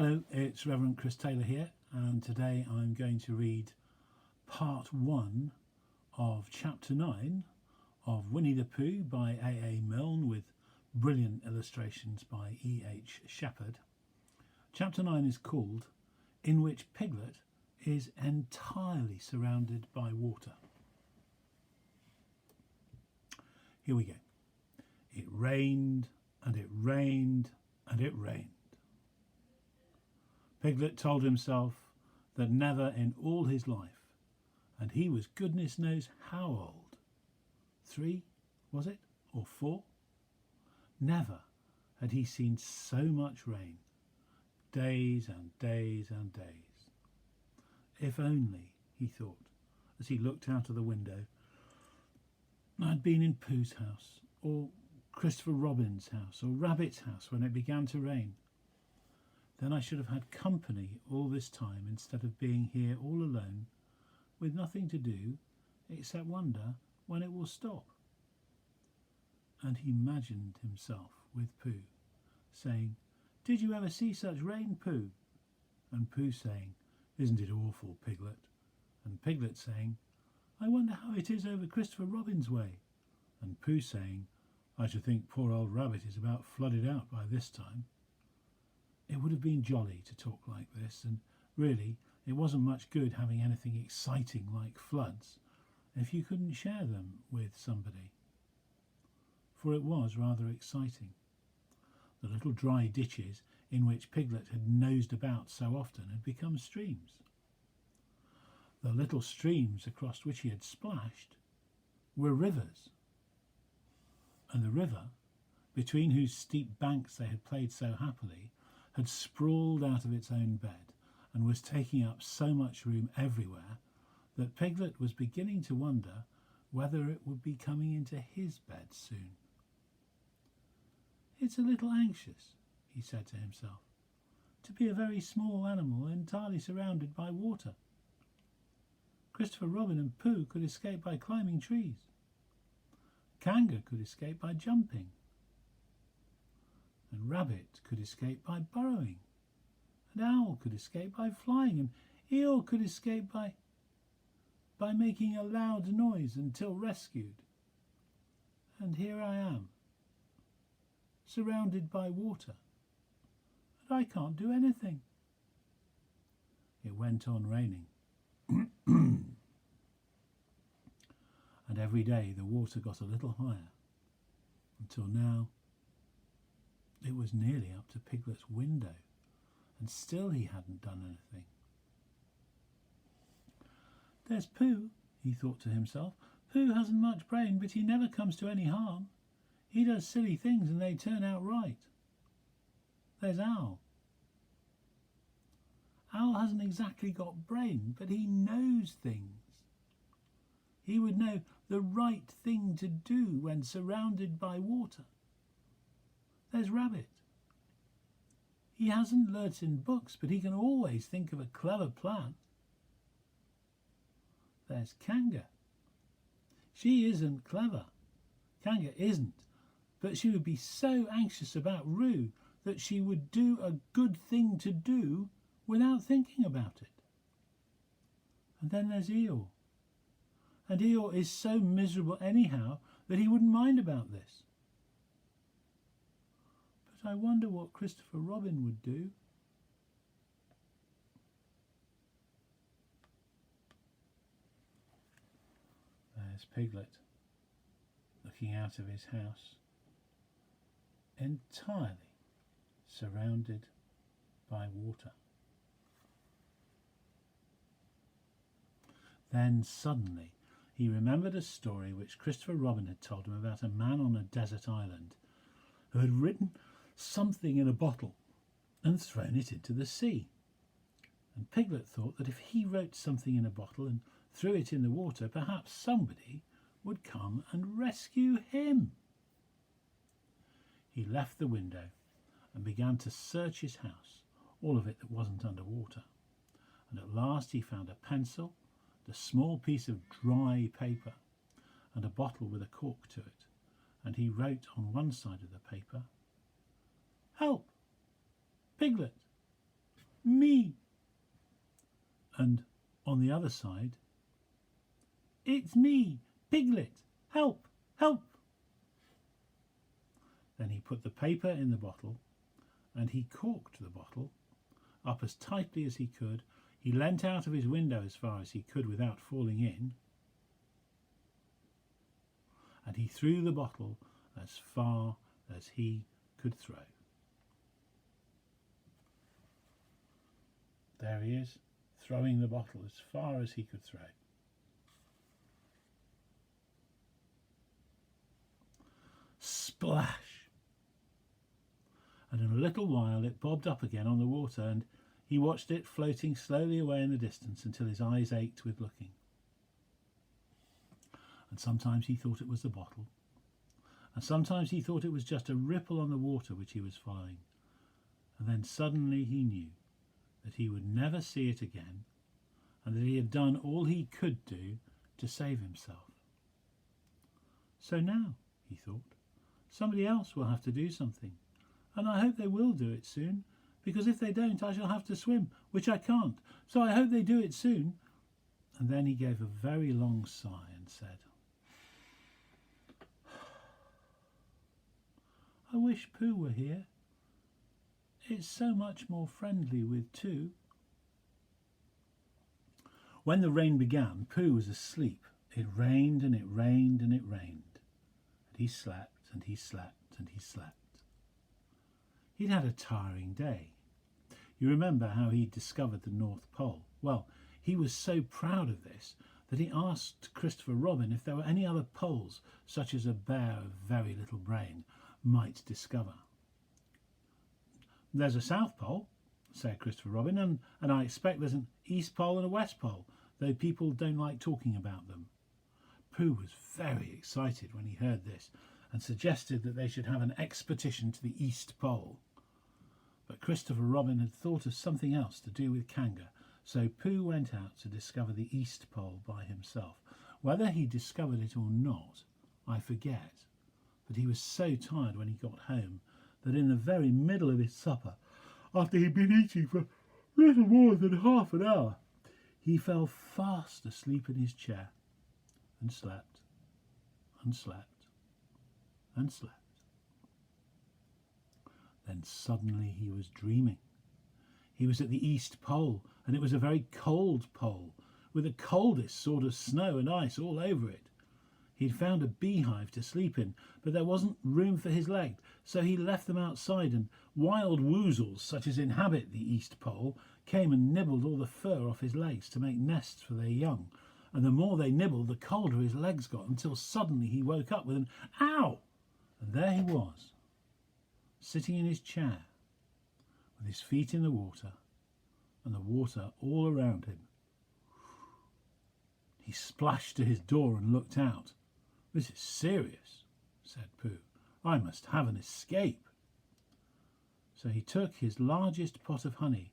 Hello, it's Reverend Chris Taylor here, and today I'm going to read part 1 of chapter 9 of Winnie the Pooh by AA Milne with brilliant illustrations by EH Shepherd. Chapter 9 is called In Which Piglet is Entirely Surrounded by Water. Here we go. It rained and it rained and it rained. Piglet told himself that never in all his life, and he was goodness knows how old, 3, was it, or 4? Never had he seen so much rain, days and days and days. If only, he thought, as he looked out of the window, I'd been in Pooh's house, or Christopher Robin's house, or Rabbit's house when it began to rain. Then I should have had company all this time instead of being here all alone with nothing to do except wonder when it will stop. And he imagined himself with Pooh, saying, "Did you ever see such rain, Pooh?" And Pooh saying, "Isn't it awful, Piglet?" And Piglet saying, "I wonder how it is over Christopher Robin's way." And Pooh saying, "I should think poor old Rabbit is about flooded out by this time." It would have been jolly to talk like this, and really it wasn't much good having anything exciting like floods if you couldn't share them with somebody. For it was rather exciting. The little dry ditches in which Piglet had nosed about so often had become streams. The little streams across which he had splashed were rivers, and the river, between whose steep banks they had played so happily, had sprawled out of its own bed and was taking up so much room everywhere that Piglet was beginning to wonder whether it would be coming into his bed soon. "It's a little anxious," he said to himself, "to be a very small animal entirely surrounded by water. Christopher Robin and Pooh could escape by climbing trees. Kanga could escape by jumping. And Rabbit could escape by burrowing, and Owl could escape by flying, and Eel could escape by making a loud noise until rescued. And here I am, surrounded by water, and I can't do anything." It went on raining, and every day the water got a little higher, until now it was nearly up to Piglet's window, and still he hadn't done anything. "There's Pooh," he thought to himself. "Pooh hasn't much brain, but he never comes to any harm. He does silly things and they turn out right. There's Owl. Owl hasn't exactly got brain, but he knows things. He would know the right thing to do when surrounded by water. There's Rabbit. He hasn't learnt in books, but he can always think of a clever plan. There's Kanga. She isn't clever. Kanga isn't, but she would be so anxious about Roo that she would do a good thing to do without thinking about it. And then there's Eel. And Eel is so miserable anyhow that he wouldn't mind about this. But I wonder what Christopher Robin would do." There's Piglet, looking out of his house, entirely surrounded by water. Then suddenly he remembered a story which Christopher Robin had told him about a man on a desert island who had written something in a bottle and thrown it into the sea. And Piglet thought that if he wrote something in a bottle and threw it in the water, perhaps somebody would come and rescue him. He left the window and began to search his house, all of it that wasn't under water. And at last he found a pencil, a small piece of dry paper, and a bottle with a cork to it. And he wrote on one side of the paper, "Help! Piglet! me. And on the other side, it's me, Piglet, help, help. Then he put the paper in the bottle and he corked the bottle up as tightly as he could. He leant out of his window as far as he could without falling in, and he threw the bottle as far as he could throw. There he is, throwing the bottle as far as he could throw. Splash! And in a little while it bobbed up again on the water, and he watched it floating slowly away in the distance until his eyes ached with looking. And sometimes he thought it was the bottle, and sometimes he thought it was just a ripple on the water which he was following. And then suddenly he knew that he would never see it again, and that he had done all he could do to save himself. So now, he thought, somebody else will have to do something, and I hope they will do it soon, because if they don't I shall have to swim, which I can't, so I hope they do it soon. And then he gave a very long sigh and said, I wish Pooh were here. It's so much more friendly with two. When the rain began, Pooh was asleep. It rained and it rained and it rained. And he slept and he slept and he slept. He'd had a tiring day. You remember how he discovered the North Pole? Well, he was so proud of this that he asked Christopher Robin if there were any other poles such as a bear of very little brain might discover. There's a South Pole, said Christopher Robin, and I expect there's an East Pole and a West Pole, though people don't like talking about them. Pooh was very excited when he heard this and suggested that they should have an expedition to the East Pole. But Christopher Robin had thought of something else to do with Kanga, so Pooh went out to discover the East Pole by himself. Whether he discovered it or not, I forget, but he was so tired when he got home that in the very middle of his supper, after he'd been eating for little more than half an hour, he fell fast asleep in his chair and slept and slept and slept. Then suddenly he was dreaming. He was at the East Pole, and it was a very cold pole, with the coldest sort of snow and ice all over it. He'd found a beehive to sleep in, but there wasn't room for his leg, so he left them outside, and wild woozles, such as inhabit the East Pole, came and nibbled all the fur off his legs to make nests for their young. And the more they nibbled, the colder his legs got, until suddenly he woke up with an "Ow!" And there he was, sitting in his chair, with his feet in the water, and the water all around him. He splashed to his door and looked out. "This is serious," said Pooh. "I must have an escape." So he took his largest pot of honey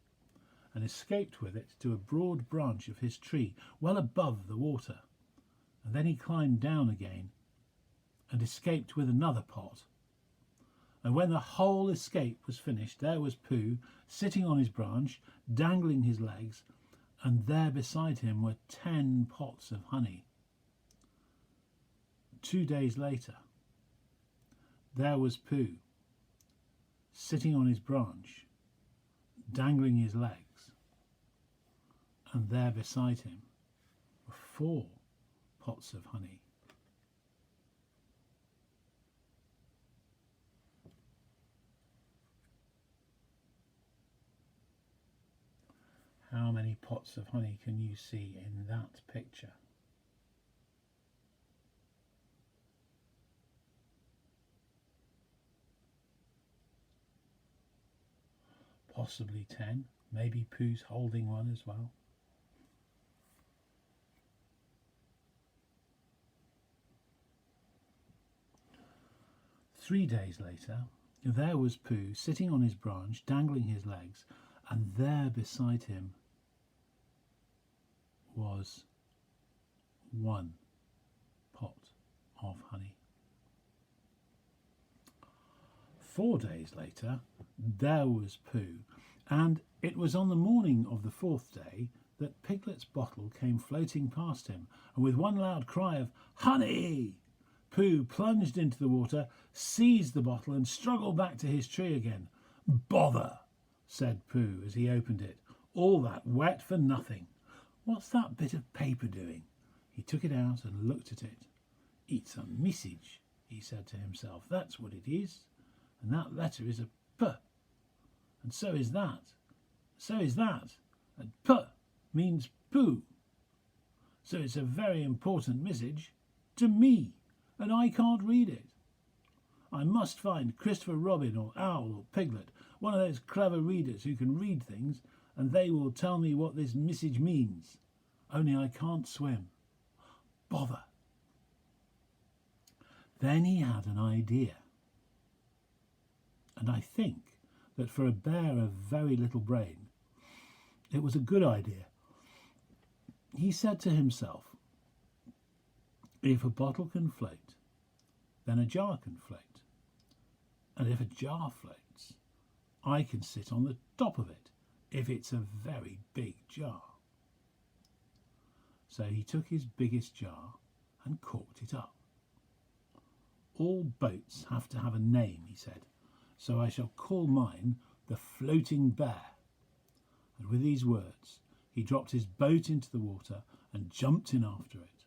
and escaped with it to a broad branch of his tree, well above the water. And then he climbed down again and escaped with another pot. And when the whole escape was finished, there was Pooh, sitting on his branch, dangling his legs, and there beside him were 10 pots of honey. 2 days later, there was Pooh, sitting on his branch, dangling his legs, and there beside him were 4 pots of honey. How many pots of honey can you see in that picture? Possibly 10. Maybe Pooh's holding one as well. Three days later, there was Pooh sitting on his branch, dangling his legs, and there beside him was 1 pot of honey. 4 days later, there was Pooh, and It was on the morning of the 4th day that Piglet's bottle came floating past him, and with one loud cry of "Honey!" Pooh plunged into the water, seized the bottle, and struggled back to his tree again. "Bother!" said Pooh as he opened it. "All that wet for nothing. What's that bit of paper doing?" He took it out and looked at it. "It's a message," he said to himself. "That's what it is. And that letter is a P. And so is that. So is that. And P means Pooh. So it's a very important message to me, and I can't read it. I must find Christopher Robin or Owl or Piglet, one of those clever readers who can read things, and they will tell me what this message means. Only I can't swim. Bother." Then he had an idea. And I think that for a bear of very little brain, it was a good idea. He said to himself, "If a bottle can float, then a jar can float. And if a jar floats, I can sit on the top of it, if it's a very big jar." So he took his biggest jar and corked it up. "All boats have to have a name," he said, "so I shall call mine the Floating Bear." And with these words, he dropped his boat into the water and jumped in after it.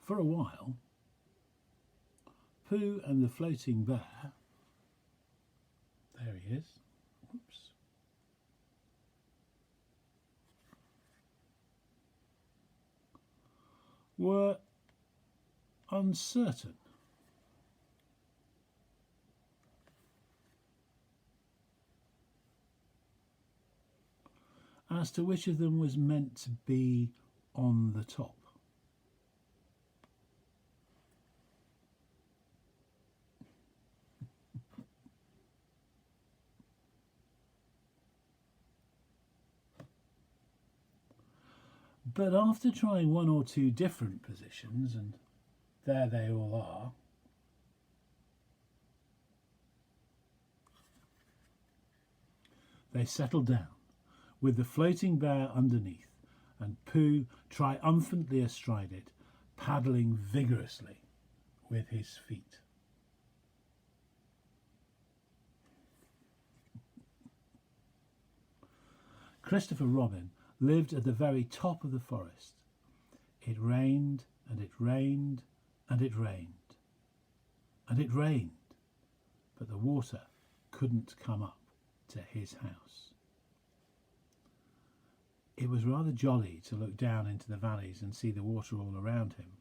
For a while, Pooh and the Floating Bear, there he is, whoops, were uncertain as to which of them was meant to be on the top. But after trying one or two different positions, and there they all are, they settled down, with the Floating Bear underneath, and Pooh triumphantly astride it, paddling vigorously with his feet. Christopher Robin lived at the very top of the forest. It rained, and it rained, and it rained, and it rained, but the water couldn't come up to his house. It was rather jolly to look down into the valleys and see the water all around him,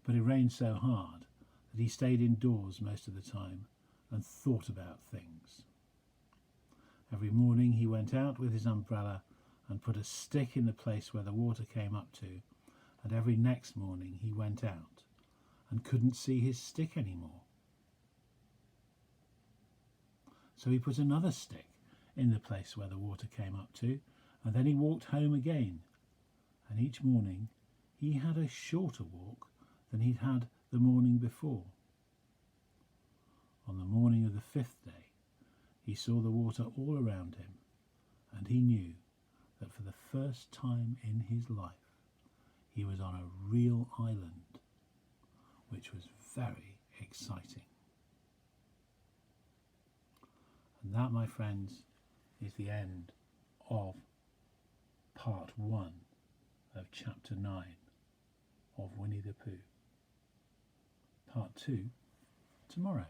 but it rained so hard that he stayed indoors most of the time and thought about things. Every morning he went out with his umbrella and put a stick in the place where the water came up to, and every next morning he went out and couldn't see his stick anymore. So he put another stick in the place where the water came up to, and then he walked home again, and each morning he had a shorter walk than he'd had the morning before. On the morning of the 5th day, he saw the water all around him, and he knew that for the first time in his life he was on a real island, which was very exciting. And that, my friends, is the end of part 1 of chapter 9 of Winnie the Pooh. Part 2 tomorrow.